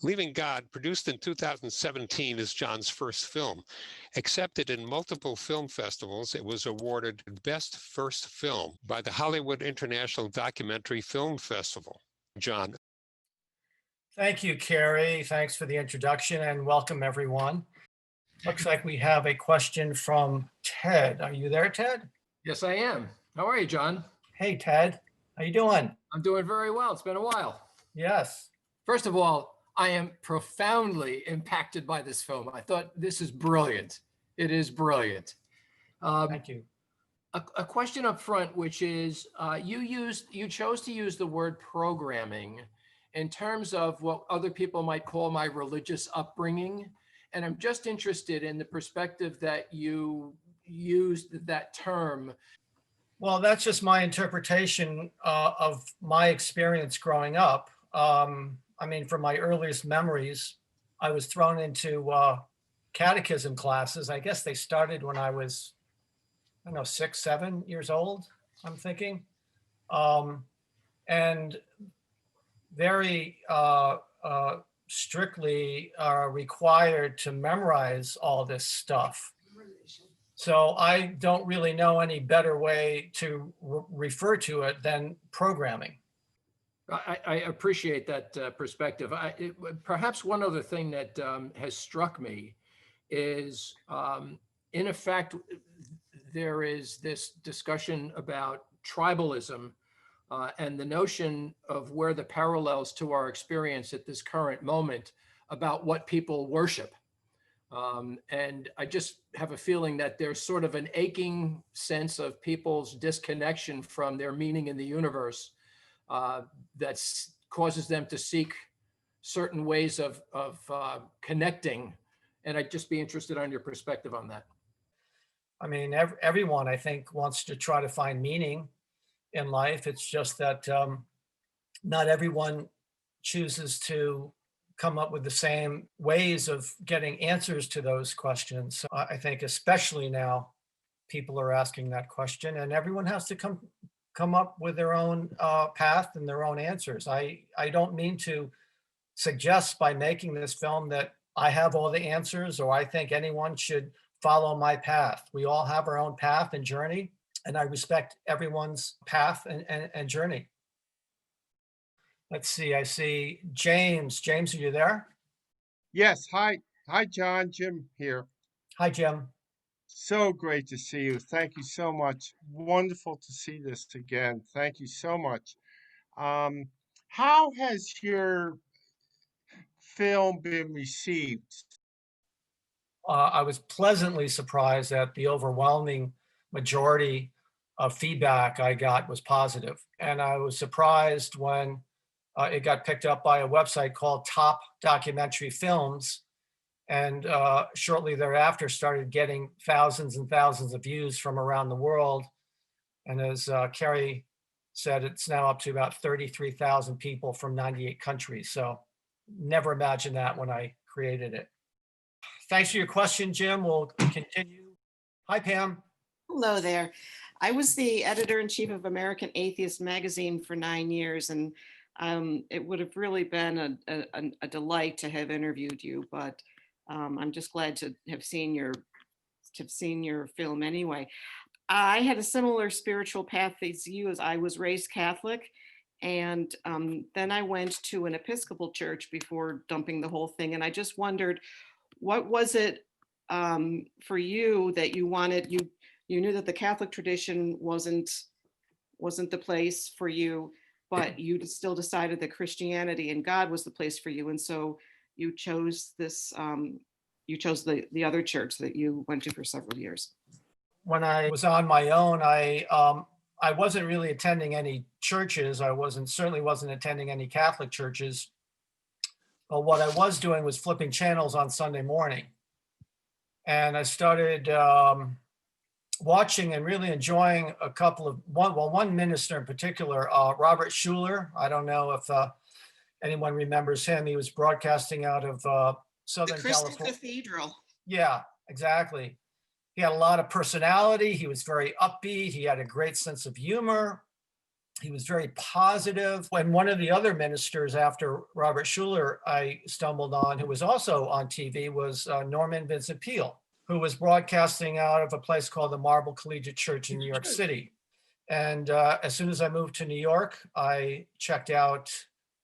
Leaving God, produced in 2017, is John's first film. Accepted in multiple film festivals, it was awarded Best First Film by the Hollywood International Documentary Film Festival. John. Thank you, Carrie. Thanks for the introduction and welcome, everyone. Looks like we have a question from Ted. Are you there, Ted? Yes, I am. How are you, John? Hey, Ted. How you doing? I'm doing very well. It's been a while. Yes. First of all, I am profoundly impacted by this film. I thought this is brilliant. It is brilliant. Thank you. A question up front, which is you chose to use the word programming in terms of what other people might call my religious upbringing. And I'm just interested in the perspective that you used that term. Well, that's just my interpretation of my experience growing up. I mean, from my earliest memories, I was thrown into catechism classes. I guess they started when I was, I don't know, 6, 7 years old, I'm thinking. And very strictly required to memorize all this stuff. So I don't really know any better way to refer to it than programming. I appreciate that perspective. Perhaps one other thing that has struck me is, in effect, there is this discussion about tribalism and the notion of where the parallels to our experience at this current moment about what people worship. And I just have a feeling that there's sort of an aching sense of people's disconnection from their meaning in the universe that causes them to seek certain ways of connecting. And I'd just be interested on your perspective on that. I mean, everyone, I think, wants to try to find meaning in life. It's just that not everyone chooses to come up with the same ways of getting answers to those questions. So I think especially now, people are asking that question, and everyone has to come up with their own path and their own answers. I don't mean to suggest by making this film that I have all the answers or I think anyone should follow my path. We all have our own path and journey, and I respect everyone's path and journey. Let's see, I see James. James, are you there? Yes, hi. Hi, John. Jim here. Hi, Jim. So great to see you. Thank you so much. Wonderful to see this again. Thank you so much. How has your film been received? I was pleasantly surprised that the overwhelming majority of feedback I got was positive. And I was surprised when it got picked up by a website called Top Documentary Films. And shortly thereafter started getting thousands and thousands of views from around the world. And as Carrie said, it's now up to about 33,000 people from 98 countries. So never imagined that when I created it. Thanks for your question, Jim. We'll continue. Hi, Pam. Hello there. I was the editor-in-chief of American Atheist magazine for 9 years, and it would have really been a delight to have interviewed you, but I'm just glad to have seen your film anyway. I had a similar spiritual path as you, as I was raised Catholic, and then I went to an Episcopal church before dumping the whole thing. And I just wondered, what was it for you that you wanted? You knew that the Catholic tradition wasn't the place for you, but you still decided that Christianity and God was the place for you, and so you chose this. You chose the other church that you went to for several years. When I was on my own, I wasn't really attending any churches. I certainly wasn't attending any Catholic churches. But what I was doing was flipping channels on Sunday morning. And I started watching and really enjoying one minister in particular, Robert Schuller. I don't know if anyone remembers him. He was broadcasting out of Southern the Crystal California. Cathedral. Yeah, exactly. He had a lot of personality. He was very upbeat. He had a great sense of humor. He was very positive. When one of the other ministers after Robert Schuller I stumbled on, who was also on TV, was Norman Vincent Peale, who was broadcasting out of a place called the Marble Collegiate Church in New York City. And as soon as I moved to New York, I checked out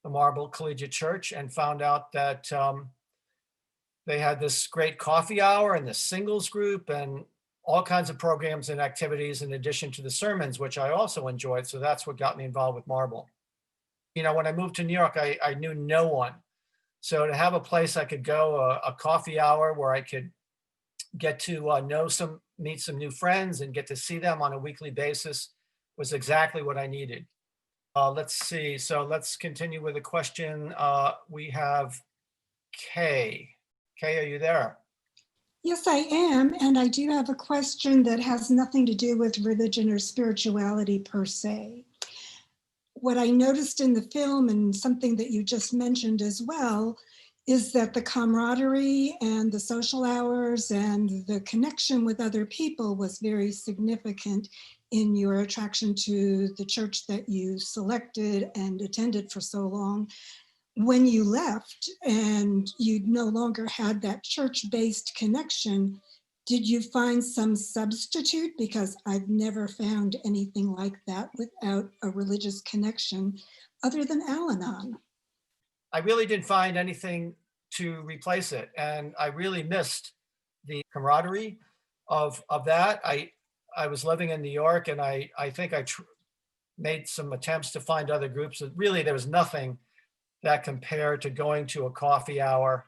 the Marble Collegiate Church and found out that they had this great coffee hour and the singles group and all kinds of programs and activities in addition to the sermons, which I also enjoyed. So that's what got me involved with Marble. You know, when I moved to New York, I knew no one. So to have a place I could go, a coffee hour where I could get to meet some new friends and get to see them on a weekly basis was exactly what I needed. Let's see. So let's continue with a question. We have Kay. Kay, are you there? Yes, I am. And I do have a question that has nothing to do with religion or spirituality per se. What I noticed in the film, and something that you just mentioned as well, is that the camaraderie and the social hours and the connection with other people was very significant in your attraction to the church that you selected and attended for so long. When you left and you no longer had that church-based connection, did you find some substitute? Because I've never found anything like that without a religious connection other than Al-Anon. I really didn't find anything to replace it. And I really missed the camaraderie of that. I was living in New York, and I think I made some attempts to find other groups. Really, there was nothing that compared to going to a coffee hour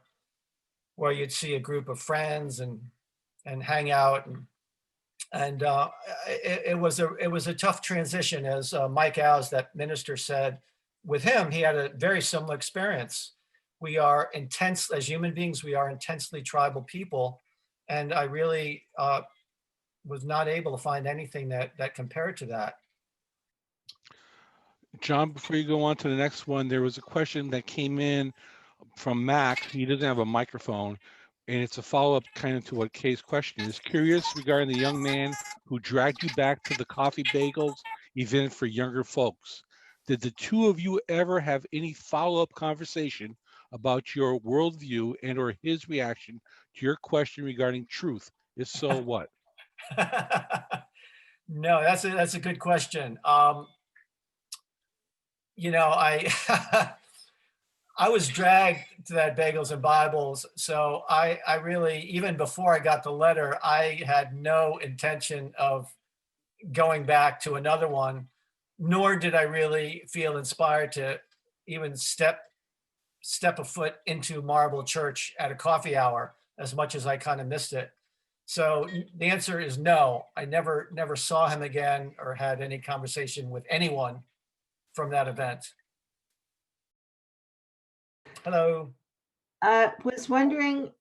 where you'd see a group of friends and hang out. And it was a tough transition, as Mike Ows, that minister, said. With him, he had a very similar experience. We are intense, as human beings, we are intensely tribal people. And I really was not able to find anything that compared to that. John, before you go on to the next one, there was a question that came in from Mac. He doesn't have a microphone, and it's a follow-up kind of to what Kay's question is. Curious regarding the young man who dragged you back to the Coffee Bagels event for younger folks. Did the two of you ever have any follow-up conversation about your worldview and or his reaction to your question regarding truth? If so, what? No, that's a good question. You know, I was dragged to that Bagels and Bibles. So I really, even before I got the letter, I had no intention of going back to another one, nor did I really feel inspired to even step a foot into Marble Church at a coffee hour, as much as I kind of missed it. So the answer is no. I never saw him again or had any conversation with anyone from that event. Hello. I was wondering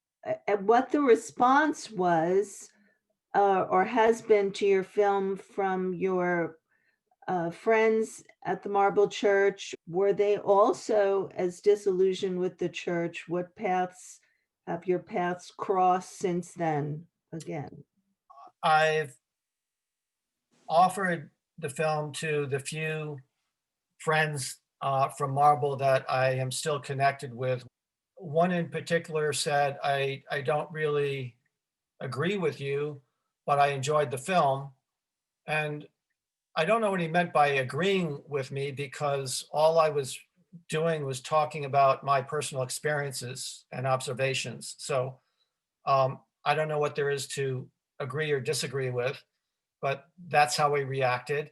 what the response was or has been to your film from your friends at the Marble Church. Were they also as disillusioned with the church? What paths have your paths crossed since then again? I've offered the film to the few friends from Marble that I am still connected with. One in particular said, I don't really agree with you, but I enjoyed the film. And I don't know what he meant by agreeing with me, because all I was doing was talking about my personal experiences and observations. So I don't know what there is to agree or disagree with, but that's how we reacted.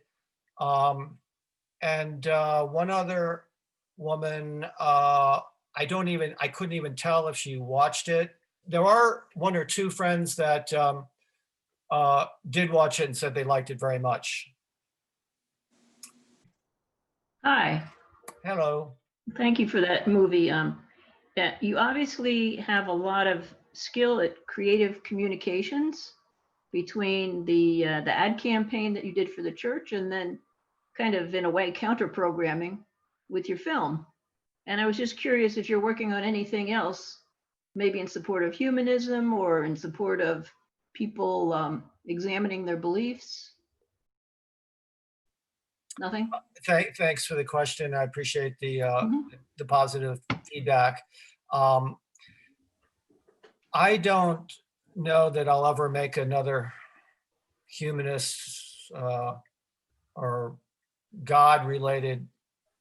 And one other woman, I couldn't even tell if she watched it. There are one or two friends that did watch it and said they liked it very much. Hi, Hello. thank you for that movie. Yeah, you obviously have a lot of skill at creative communications between the ad campaign that you did for the church and then kind of, in a way, counter programming with your film. And I was just curious if you're working on anything else, maybe in support of humanism or in support of people examining their beliefs. Nothing? Thanks for the question. I appreciate Mhm. the positive feedback. I don't know that I'll ever make another humanist or God-related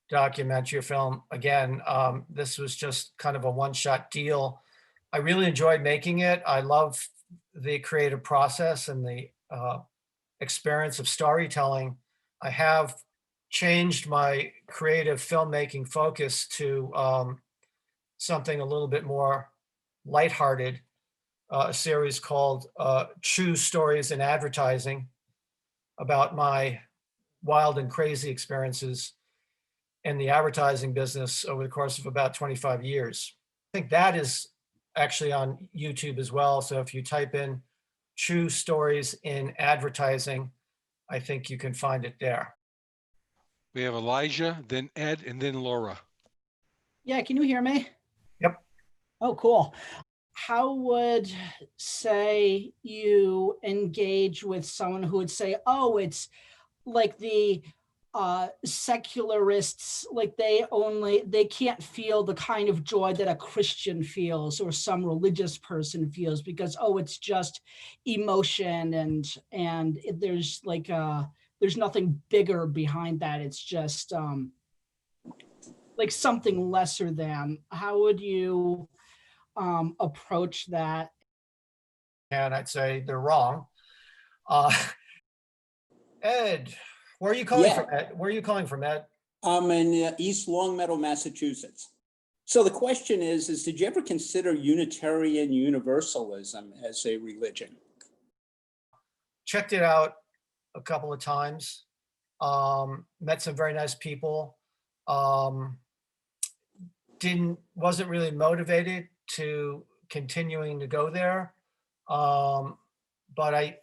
documentary film again. This was just kind of a one-shot deal. I really enjoyed making it. I love the creative process and the experience of storytelling. I have changed my creative filmmaking focus to something a little bit more lighthearted, a series called True Stories in Advertising, about my wild and crazy experiences in the advertising business over the course of about 25 years. I think that is actually on YouTube as well. So if you type in True Stories in Advertising, I think you can find it there. We have Elijah, then Ed, and then Laura. Yeah, can you hear me? Yep. Oh, cool. How would, say, you engage with someone who would say, oh, it's like the secularists, like they can't feel the kind of joy that a Christian feels or some religious person feels because, oh, it's just emotion and there's like there's nothing bigger behind that. It's just like something lesser than. How would you approach that? And I'd say they're wrong. Ed, where are you calling Yeah. from, Ed? Where are you calling from, Ed? I'm in East Longmeadow, Massachusetts. So the question is did you ever consider Unitarian Universalism as a religion? Checked it out a couple of times. Met some very nice people. Wasn't really motivated to continuing to go there. But I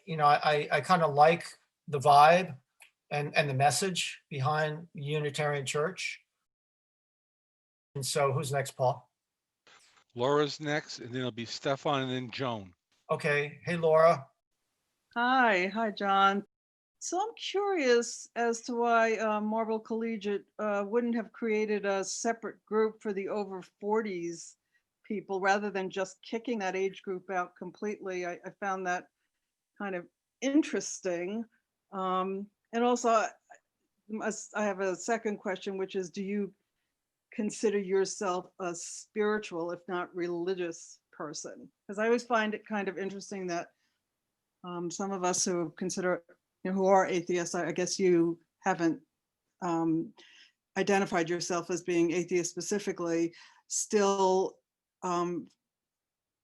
kind of like the vibe and the message behind Unitarian Church. And so who's next, Paul? Laura's next, and then it'll be Stefan and then Joan. Okay. Hey, Laura. Hi, John. So I'm curious as to why Marble Collegiate wouldn't have created a separate group for the over 40s people rather than just kicking that age group out completely. I found that kind of interesting. And also, I have a second question, which is, do you consider yourself a spiritual, if not religious person? Because I always find it kind of interesting that some of us who consider, who are atheists, I guess you haven't identified yourself as being atheist specifically, still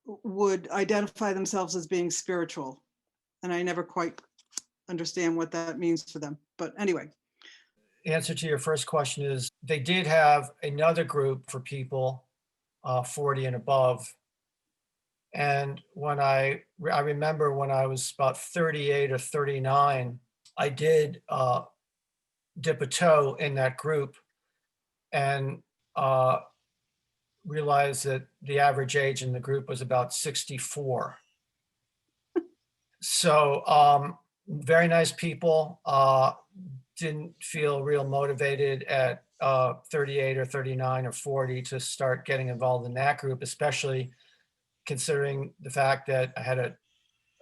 would identify themselves as being spiritual. And I never quite understand what that means for them. But anyway. The answer to your first question is they did have another group for people 40 and above. And when I remember when I was about 38 or 39, I did dip a toe in that group and realized that the average age in the group was about 64. So very nice people. Didn't feel real motivated at 38 or 39 or 40 to start getting involved in that group, especially considering the fact that I had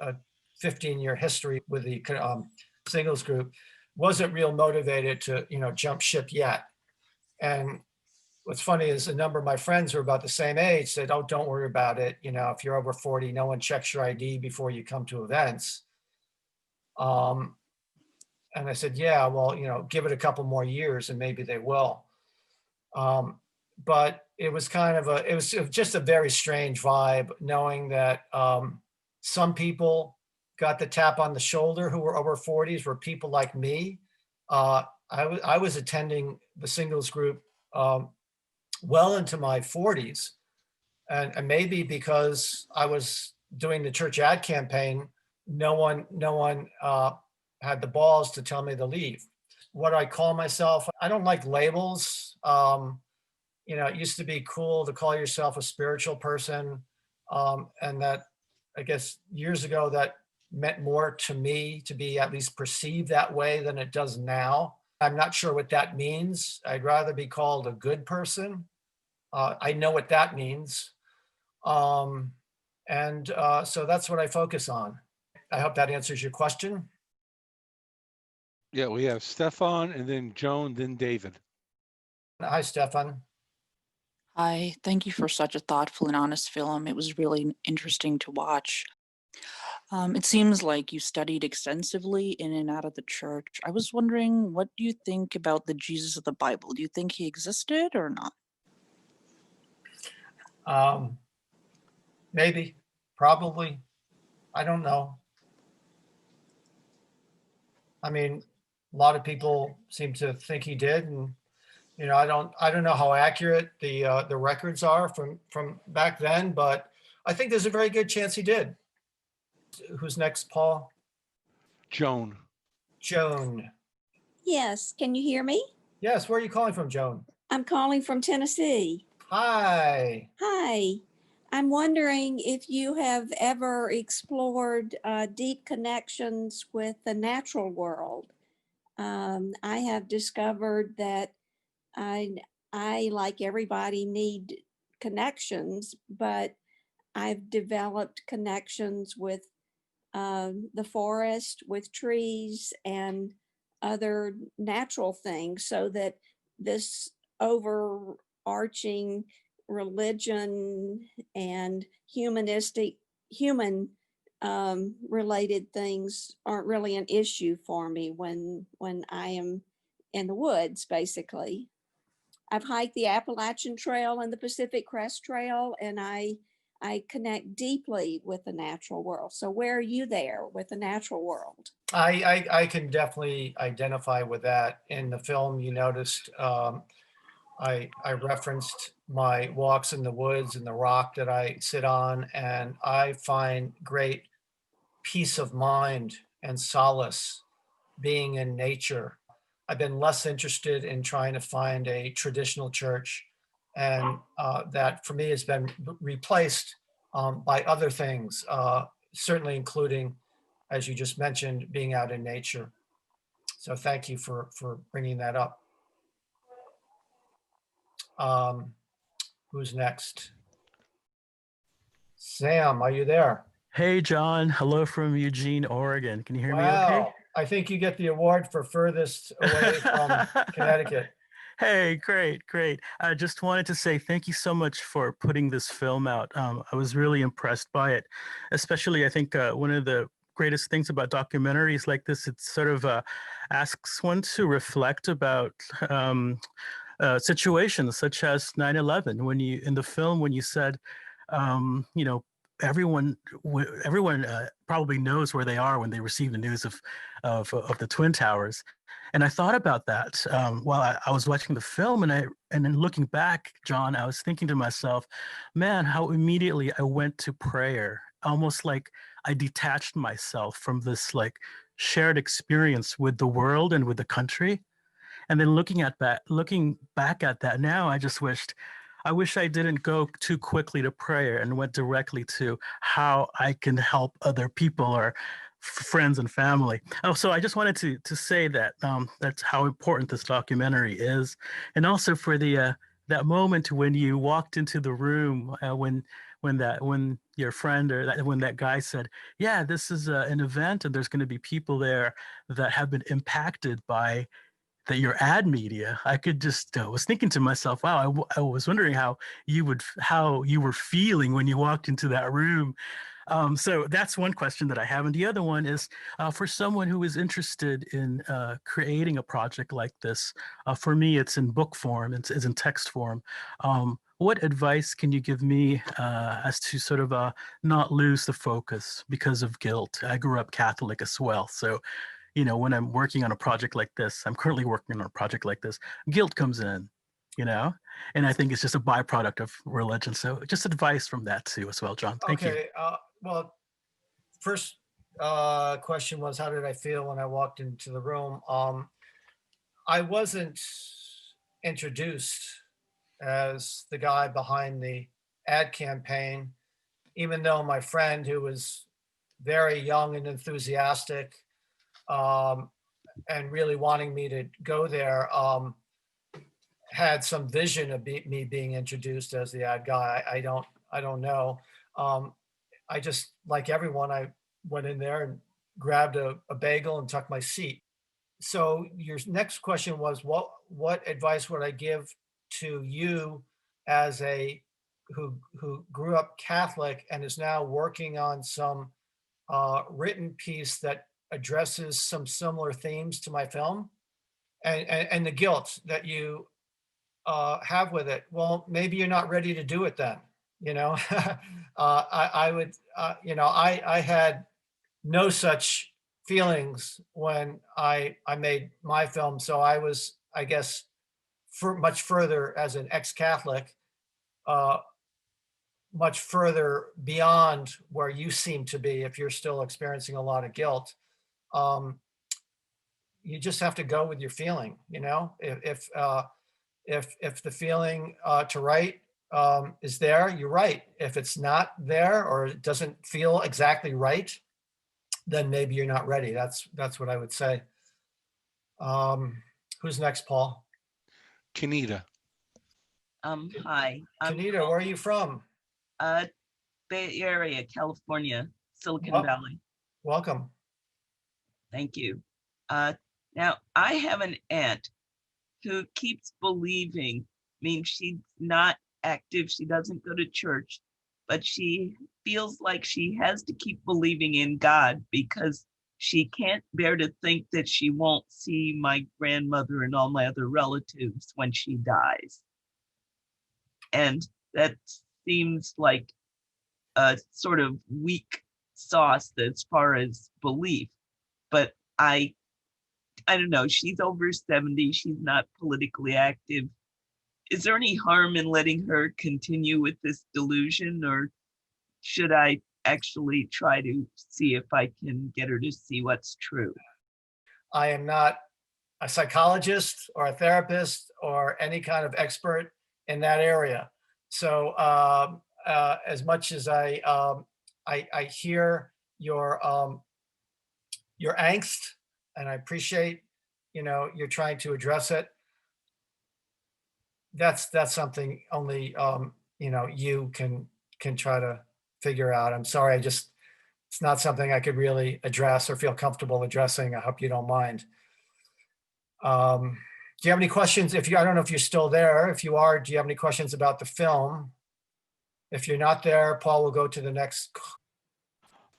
a 15-year history with the singles group. Wasn't real motivated to jump ship yet. And what's funny is a number of my friends who are about the same age said, oh, don't worry about it. If you're over 40, no one checks your ID before you come to events. And I said, yeah, well, give it a couple more years and maybe they will. But it was it was just a very strange vibe knowing that some people got the tap on the shoulder who were over 40s were people like me. I was attending the singles group well into my 40s. And maybe because I was doing the church ad campaign, no one had the balls to tell me to leave. What I call myself, I don't like labels. It used to be cool to call yourself a spiritual person. And that, I guess, years ago, that meant more to me to be at least perceived that way than it does now. I'm not sure what that means. I'd rather be called a good person. I know what that means. So that's what I focus on. I hope that answers your question. Yeah, we have Stefan and then Joan, then David. Hi, Stefan. Hi, thank you for such a thoughtful and honest film. It was really interesting to watch. It seems like you studied extensively in and out of the church. I was wondering, what do you think about the Jesus of the Bible? Do you think he existed or not? Maybe, probably. I don't know. I mean, a lot of people seem to think he did, and I don't know how accurate the records are from back then, but I think there's a very good chance he did. Who's next, Paul? Joan. Joan. Yes, can you hear me? Yes, where are you calling from, Joan? I'm calling from Tennessee. Hi. Hi. I'm wondering if you have ever explored deep connections with the natural world. I have discovered that I, like everybody, need connections, but I've developed connections with the forest, with trees and other natural things, so that this overarching religion and human related things aren't really an issue for me when I am in the woods, basically. I've hiked the Appalachian Trail and the Pacific Crest Trail, and I connect deeply with the natural world. So where are you there with the natural world? I can definitely identify with that. In the film, you noticed I referenced my walks in the woods and the rock that I sit on, and I find great peace of mind and solace being in nature. I've been less interested in trying to find a traditional church, and that for me has been replaced by other things, certainly including, as you just mentioned, being out in nature. So thank you for bringing that up. Who's next? Sam, are you there? Hey, John. Hello from Eugene, Oregon. Can you hear me okay? Wow, I think you get the award for furthest away from Connecticut. Hey, great, great. I just wanted to say thank you so much for putting this film out. I was really impressed by it, especially I think one of the greatest things about documentaries like this, it sort of asks one to reflect about situations such as 9/11. When you, in the film, when you said, you know, everyone probably knows where they are when they receive the news of the Twin Towers. And I thought about that while I was watching the film, and then looking back, John, I was thinking to myself, man, how immediately I went to prayer, almost like I detached myself from this like shared experience with the world and with the country. And then looking back at that now, I wish I didn't go too quickly to prayer and went directly to how I can help other people or friends and family. Oh, so I just wanted to say that that's how important this documentary is, and also for the that moment when you walked into the room when your friend or when that guy said, "Yeah, this is an event, and there's going to be people there that have been impacted by." That your ad media, I could just was thinking to myself, wow, I was wondering how you were feeling when you walked into that room. So that's one question that I have, and the other one is for someone who is interested in creating a project like this. For me, it's in book form, it's in text form. What advice can you give me as to sort of not lose the focus because of guilt? I grew up Catholic as well, so when I'm working on a project like this, I'm currently working on a project like this, guilt comes in, and I think it's just a byproduct of religion. So just advice from that too as well, John. Thank you. Okay, well, first question was, how did I feel when I walked into the room? I wasn't introduced as the guy behind the ad campaign, even though my friend, who was very young and enthusiastic, and really wanting me to go there, had some vision of me being introduced as the ad guy. I don't know. I just, like everyone, I went in there and grabbed a bagel and took my seat. So your next question was, what advice would I give to you as a who grew up Catholic and is now working on some written piece that addresses some similar themes to my film, and the guilt that you have with it? Well, maybe you're not ready to do it then. You know, I would, I had no such feelings when I made my film. So I was, I guess, much further as an ex-Catholic, much further beyond where you seem to be if you're still experiencing a lot of guilt. You just have to go with your feeling, you know, if the feeling to write is there, you're right. If it's not there or it doesn't feel exactly right, then maybe you're not ready. That's what I would say. Who's next, Paul? Kenita. Hi. Kenita, where are you from? Bay Area, California, Silicon Valley. Welcome. Thank you. Now, I have an aunt who keeps believing, she's not active, she doesn't go to church, but she feels like she has to keep believing in God because she can't bear to think that she won't see my grandmother and all my other relatives when she dies. And that seems like a sort of weak sauce as far as belief. But I don't know, she's over 70, she's not politically active. Is there any harm in letting her continue with this delusion, or should I actually try to see if I can get her to see what's true? I am not a psychologist or a therapist or any kind of expert in that area. So as much as I hear your angst, and I appreciate, you're trying to address it. That's something only you can try to figure out. I'm sorry, it's not something I could really address or feel comfortable addressing. I hope you don't mind. Do you have any questions? I don't know if you're still there. If you are, do you have any questions about the film? If you're not there, Paul will go to the next.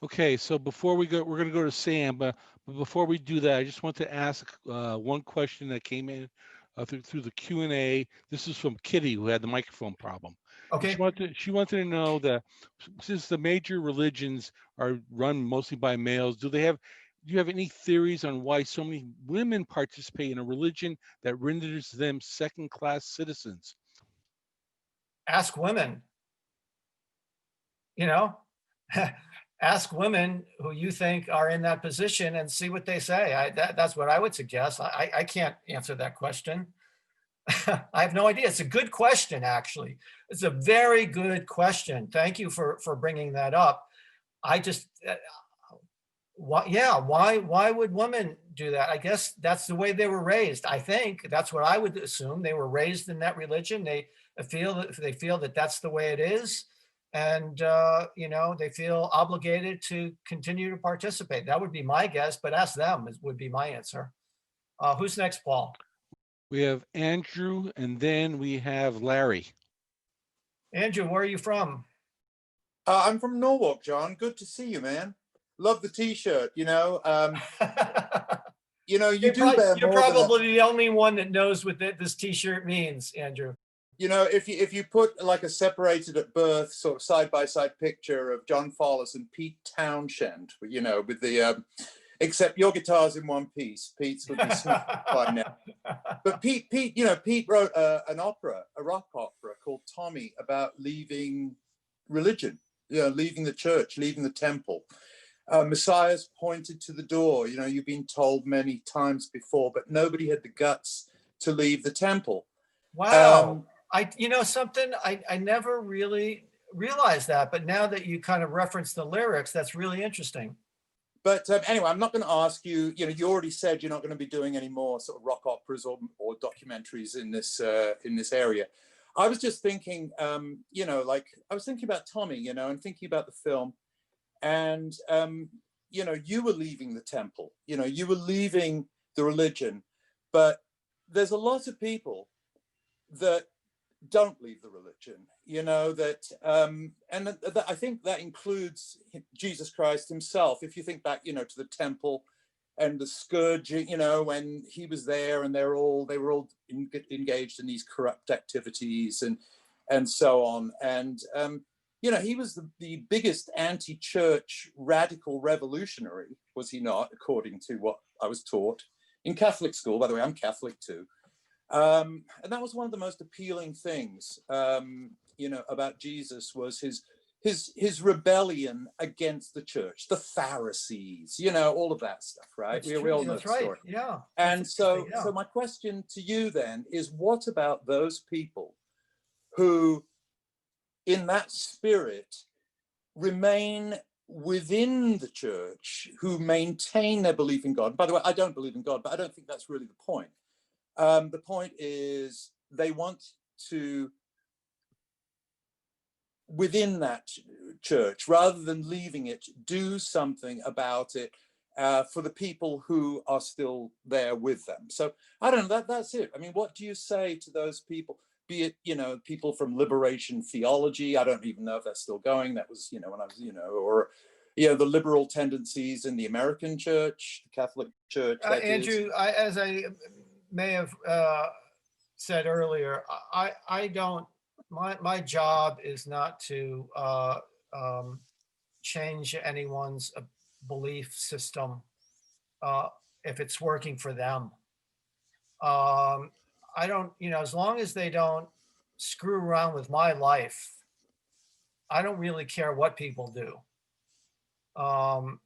Okay, so before we go, we're going to go to Sam, but before we do that, I just want to ask one question that came in through the Q&A. This is from Kitty, who had the microphone problem. Okay. She wanted to know that since the major religions are run mostly by males, do you have any theories on why so many women participate in a religion that renders them second-class citizens? Ask women. Ask women who you think are in that position and see what they say. That's what I would suggest. I can't answer that question. I have no idea. It's a good question, actually. It's a very good question. Thank you for bringing that up. I just, why would women do that? I guess that's the way they were raised. I think that's what I would assume. They were raised in that religion. They feel that that's the way it is. And, they feel obligated to continue to participate. That would be my guess, but ask them would be my answer. Who's next, Paul? We have Andrew, and then we have Larry. Andrew, where are you from? I'm from Norwalk, John. Good to see you, man. Love the T-shirt. You do bear You're more probably the only one that knows what this T-shirt means, Andrew. If you put like a separated at birth sort of side-by-side picture of John Follis and Pete Townshend, with the except your guitar's in one piece. Pete's would be smooth by now. But Pete wrote an opera, a rock opera called Tommy, about leaving religion, leaving the church, leaving the temple. Messiah's pointed to the door. You've been told many times before, but nobody had the guts to leave the temple. Wow. I never really realized that, but now that you kind of reference the lyrics, that's really interesting. But anyway, I'm not going to ask you, you already said you're not going to be doing any more sort of rock operas or documentaries in this area. I was just thinking, like I was thinking about Tommy, and thinking about the film, and, you were leaving the temple, you were leaving the religion, but there's a lot of people that don't leave the religion, and I think that includes Jesus Christ himself. If you think back, to the temple and the scourge, when he was there, and they were all engaged in these corrupt activities and so on. And he was the biggest anti-church radical revolutionary, was he not? According to what I was taught in Catholic school. By the way, I'm Catholic too. And that was one of the most appealing things, about Jesus, was his rebellion against the church, the Pharisees, all of that stuff, right? We all know the story. Yeah. And so my question to you then is, what about those people who, in that spirit, remain within the church, who maintain their belief in God? By the way, I don't believe in God, but I don't think that's really the point. The point is, they want to, within that church, rather than leaving it, do something about it for the people who are still there with them. So I don't know, that's it. I mean, what do you say to those people? Be it, people from liberation theology. I don't even know if that's still going. That was, when I was, or, the liberal tendencies in the American church, the Catholic church. Andrew, as I may have said earlier, I don't, my job is not to change anyone's belief system if it's working for them. I don't, as long as they don't screw around with my life, I don't really care what people do. When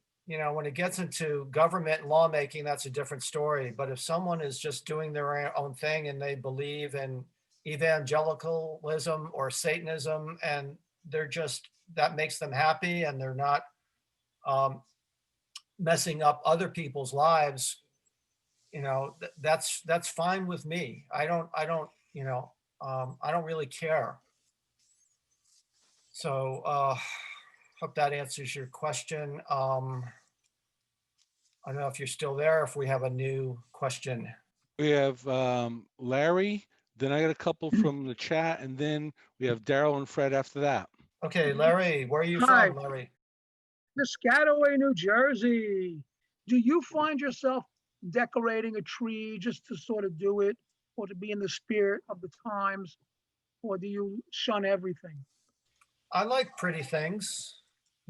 it gets into government and lawmaking, that's a different story. But if someone is just doing their own thing and they believe in evangelicalism or Satanism, and that makes them happy, and they're not messing up other people's lives, that's fine with me. I don't really care. So hope that answers your question. I don't know if you're still there, if we have a new question. We have Larry, then I got a couple from the chat, and then we have Daryl and Fred after that. Okay, Larry, where are you Hi. from, Larry? Piscataway, New Jersey. Do you find yourself decorating a tree just to sort of do it, or to be in the spirit of the times, or do you shun everything? I like pretty things.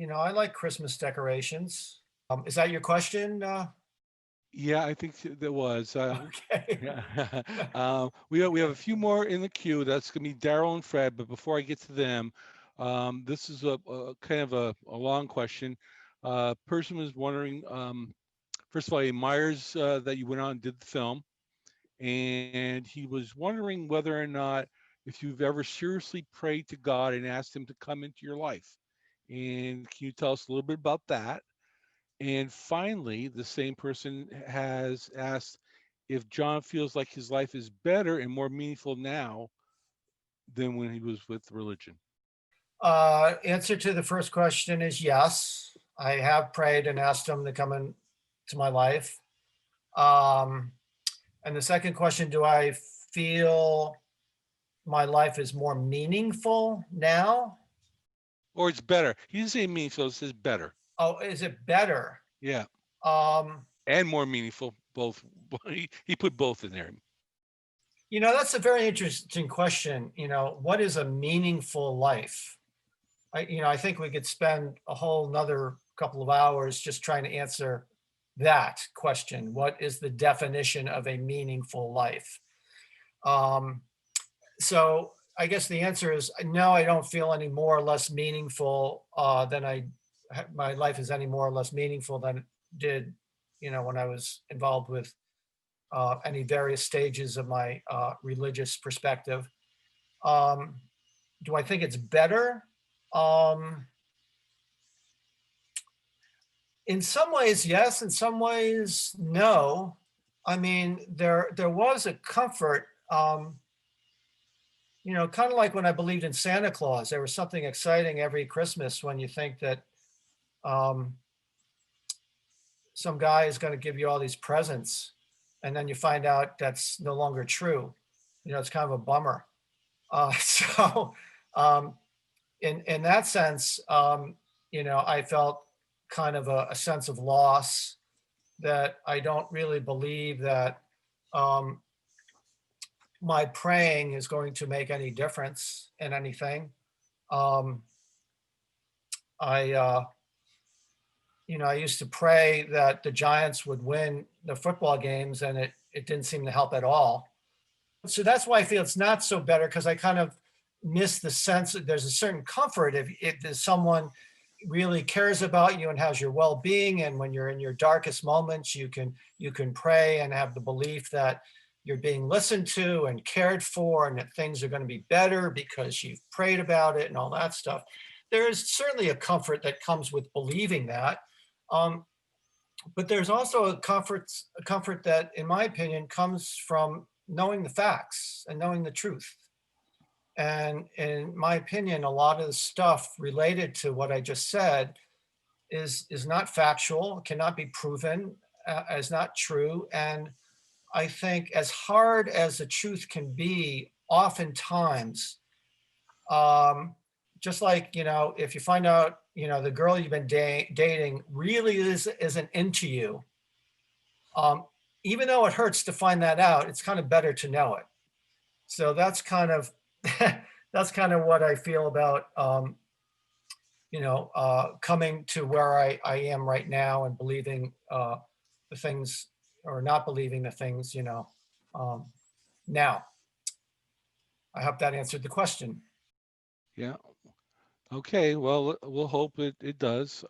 I like Christmas decorations. Is that your question? Yeah, I think there was. Okay. Yeah. We have a few more in the queue. That's going to be Daryl and Fred. But before I get to them, this is a kind of a long question. Person was wondering, first of all, he admires that you went out and did the film. And he was wondering whether or not, if you've ever seriously prayed to God and asked him to come into your life. And can you tell us a little bit about that? And finally, the same person has asked if John feels like his life is better and more meaningful now than when he was with religion. Answer to the first question is yes. I have prayed and asked him to come into my life. And the second question, do I feel my life is more meaningful now? Or it's better. He didn't say meaningful, it says better. Oh, is it better? Yeah. And more meaningful, both. He put both in there. That's a very interesting question. What is a meaningful life? I think we could spend a whole nother couple of hours just trying to answer that question. What is the definition of a meaningful life? So I guess the answer is no, I don't feel any more or less meaningful my life is any more or less meaningful than it did, when I was involved with any various stages of my religious perspective. Do I think it's better? In some ways, yes. In some ways, no. I mean, there was a comfort, you know, kind of like when I believed in Santa Claus. There was something exciting every Christmas when you think that um, some guy is going to give you all these presents, and then you find out that's no longer true. You know, it's kind of a bummer. So, um, in that sense, you know, I felt kind of a sense of loss that I don't really believe that um, my praying is going to make any difference in anything. Um, I, you know, I used to pray that the Giants would win the football games, and it didn't seem to help at all. So that's why I feel it's not so better, because I kind of miss the sense that there's a certain comfort if there's someone really cares about you and has your well-being, and when you're in your darkest moments, you can pray and have the belief that you're being listened to and cared for, and that things are going to be better because you've prayed about it and all that stuff. There is certainly a comfort that comes with believing that. But there's also a comfort that, in my opinion, comes from knowing the facts and knowing the truth. And in my opinion, a lot of the stuff related to what I just said is not factual, cannot be proven as not true. And I think as hard as the truth can be, oftentimes, just like, you know, if you find out, you know, the girl you've been dating really isn't into you, even though it hurts to find that out, it's kind of better to know it. So that's kind of that's kind of what I feel about you know, coming to where I am right now and believing the things, or not believing the things, you know. Now, I hope that answered the question. Yeah. Okay. Well, we'll hope it does.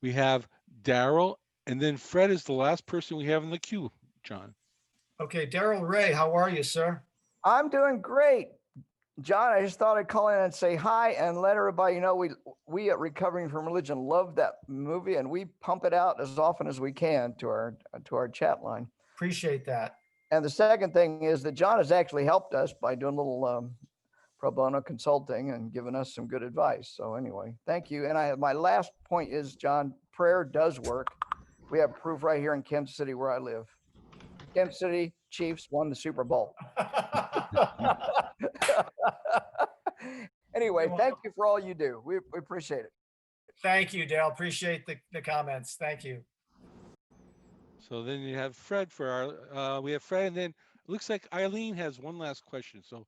We have Daryl, and then Fred is the last person we have in the queue, John. Okay, Daryl Ray, how are you, sir? I'm doing great. John, I just thought I'd call in and say hi and let everybody know we at Recovering from Religion love that movie, and we pump it out as often as we can to our chat line. Appreciate that. And the second thing is that John has actually helped us by doing a little pro bono consulting and giving us some good advice. So anyway, thank you. And my last point is, John, prayer does work. We have proof right here in Kansas City where I live. Kansas City Chiefs won the Super Bowl. Anyway, thank you for all you do. We appreciate it. Thank you, Dale. Appreciate the comments. Thank you. So then you have Fred for our, we have Fred, and then it looks like Eileen has one last question. So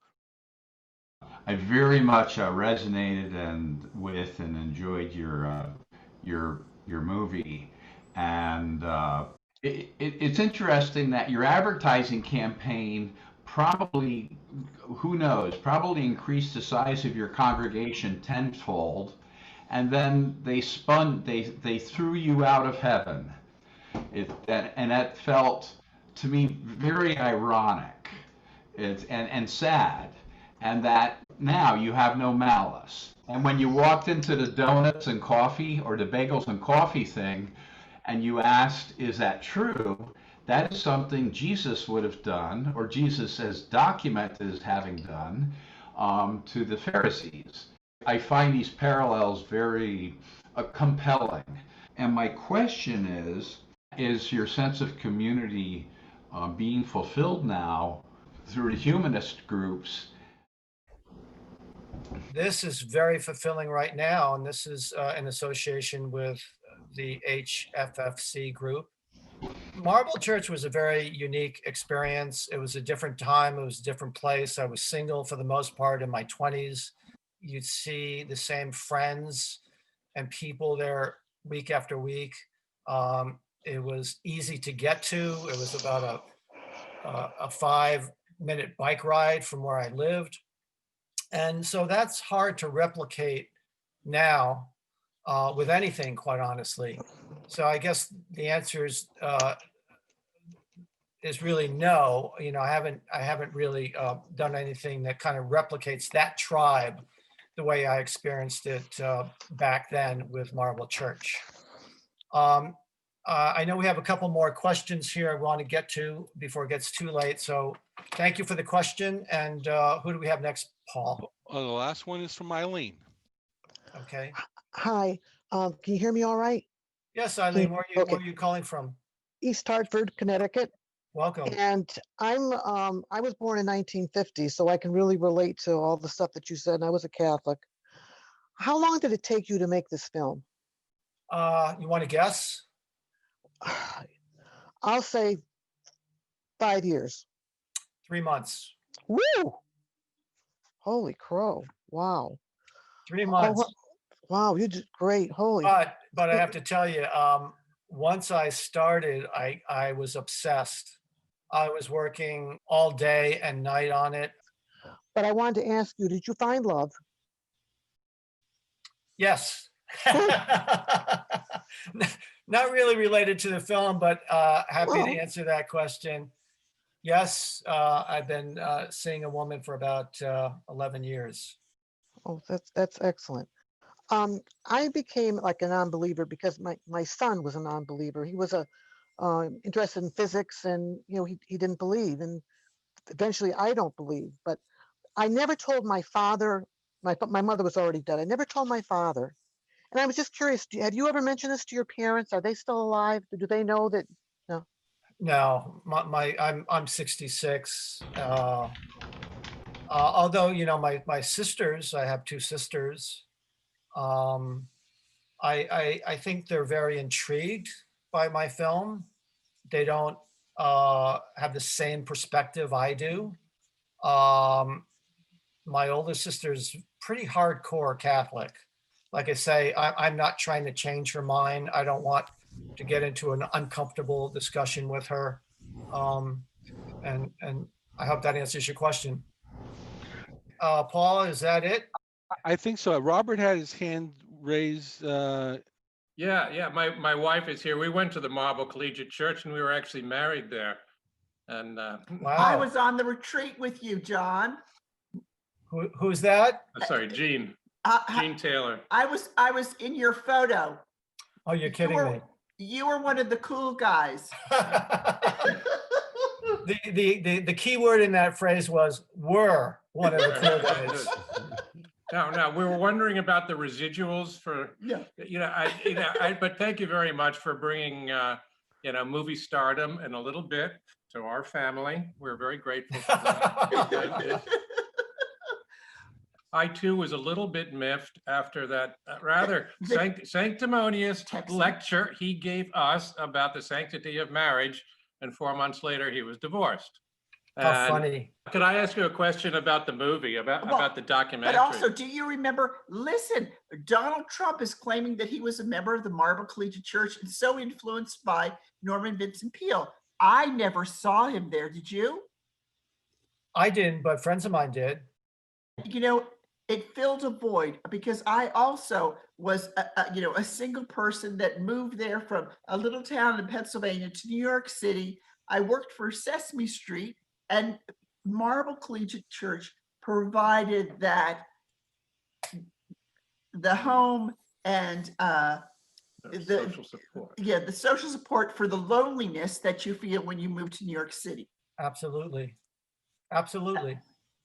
I very much resonated with and enjoyed your movie, and it's interesting that your advertising campaign probably, who knows, probably increased the size of your congregation tenfold, and then they threw you out of heaven. And that felt to me very ironic and sad, and that now you have no malice. And when you walked into the donuts and coffee, or the bagels and coffee thing, and you asked, is that true? That is something Jesus would have done, or Jesus is documented as having done, to the Pharisees. I find these parallels very compelling. And my question is your sense of community being fulfilled now through the humanist groups? This is very fulfilling right now, and this is in association with the HFFC group. Marble Church was a very unique experience. It was a different time. It was a different place. I was single for the most part in my 20s. You'd see the same friends and people there week after week. It was easy to get to. It was about a 5-minute bike ride from where I lived. And so that's hard to replicate now with anything, quite honestly. So I guess the answer is really no. You know, I haven't really done anything that kind of replicates that tribe the way I experienced it back then with Marble Church. I know we have a couple more questions here I want to get to before it gets too late. So thank you for the question. And who do we have next, Paul? The last one is from Eileen. Okay. Hi, can you hear me all right? Yes, Eileen, where Okay. are you calling from? East Hartford, Connecticut. Welcome. And I was born in 1950, so I can really relate to all the stuff that you said, and I was a Catholic. How long did it take you to make this film? You want to guess? I'll say 5 years. 3 months. Woo! Holy crow. Wow. 3 months. Wow, you did great. Holy. But I have to tell you, once I started, I was obsessed. I was working all day and night on it. But I wanted to ask you, did you find love? Yes. Not really related to the film, but happy to answer that question. Yes, I've been seeing a woman for about 11 years. Oh, that's excellent. I became like a non-believer because my son was a non-believer. He was interested in physics, and he didn't believe, and eventually I don't believe. But I never told my father. My mother was already dead. I never told my father, and I was just curious. Have you ever mentioned this to your parents? Are they still alive? Do they know that? No. No, I'm 66. Although my sisters, I have 2 sisters. I think they're very intrigued by my film. They don't have the same perspective I do. My oldest sister's pretty hardcore Catholic. Like I say, I'm not trying to change her mind. I don't want to get into an uncomfortable discussion with her. And I hope that answers your question. Paul, is that it? I think so. Robert had his hand raised. Yeah. My wife is here. We went to the Marble Collegiate Church, and we were actually married there. And I was on the retreat with you, John. Who's that? Sorry, Jean. Jean Taylor. I was in your photo. Oh, you're kidding me. You were one of the cool guys. The key word in that phrase was "were" one of the cool guys. No, we were wondering about the residuals for, but thank you very much for bringing, movie stardom and a little bit to our family. We're very grateful for that. I too was a little bit miffed after that rather sanctimonious lecture he gave us about the sanctity of marriage, and 4 months later he was divorced. How funny. Could I ask you a question about the movie, about the documentary? But also, do you remember, listen, Donald Trump is claiming that he was a member of the Marble Collegiate Church and so influenced by Norman Vincent Peale. I never saw him there. Did you? I didn't, but friends of mine did. It filled a void because I also was, a single person that moved there from a little town in Pennsylvania to New York City. I worked for Sesame Street, and Marble Collegiate Church provided that the home and the social support. Yeah, the social support for the loneliness that you feel when you move to New York City. Absolutely.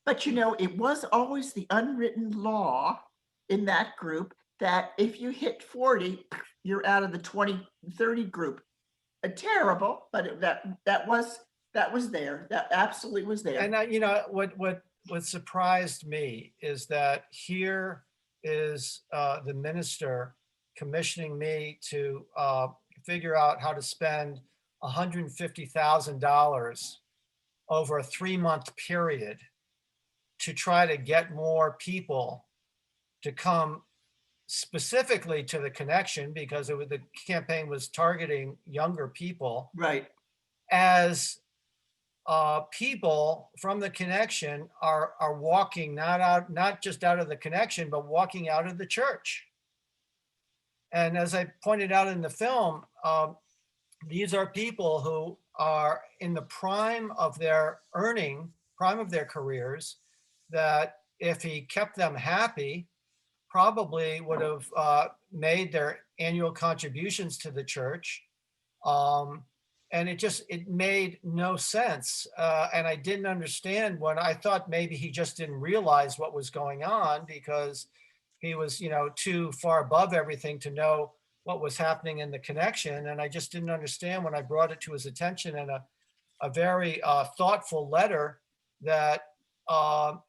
But it was always the unwritten law in that group that if you hit 40, you're out of the 20-30 group. Terrible, but that was there. That absolutely was there. And what surprised me is that here is the minister commissioning me to figure out how to spend $150,000 over a 3-month period to try to get more people to come specifically to the connection, because the campaign was targeting younger people. Right. As people from the connection are walking not just out of the connection, but walking out of the church. And as I pointed out in the film, these are people who are in the prime of their careers, that if he kept them happy, probably would have made their annual contributions to the church. And it made no sense. And I didn't understand when I thought maybe he just didn't realize what was going on because he was, too far above everything to know what was happening in the connection. And I just didn't understand when I brought it to his attention in a very thoughtful letter that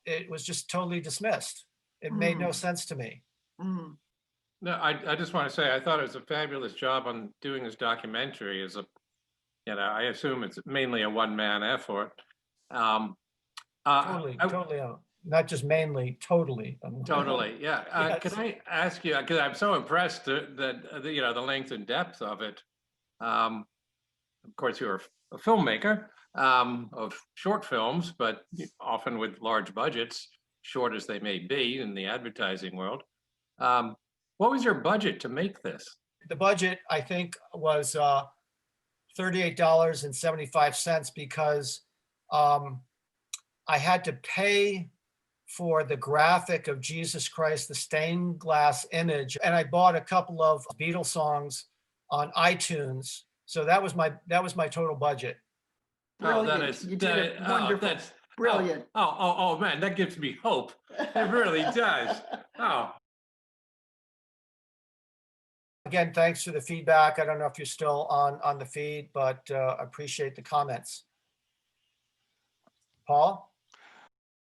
it was just totally dismissed. It made no sense to me. No, I just want to say I thought it was a fabulous job on doing this documentary. I assume it's mainly a one-man effort. Totally, not just mainly, totally. Totally, yeah. Yes. Can I ask you, because I'm so impressed that the length and depth of it. Of course, you're a filmmaker of short films, but often with large budgets, short as they may be in the advertising world. What was your budget to make this? The budget, I think, was $38.75 because I had to pay for the graphic of Jesus Christ, the stained glass image. And I bought a couple of Beatles songs on iTunes. So that was my total budget. Brilliant. You did it wonderful. Brilliant. Oh, man, that gives me hope. It really does. Oh. Again, thanks for the feedback. I don't know if you're still on the feed, but appreciate the comments. Paul?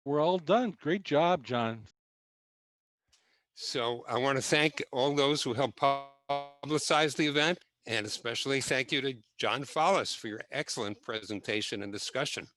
We're all done. Great job, John. So I want to thank all those who helped publicize the event, and especially thank you to John Follis for your excellent presentation and discussion.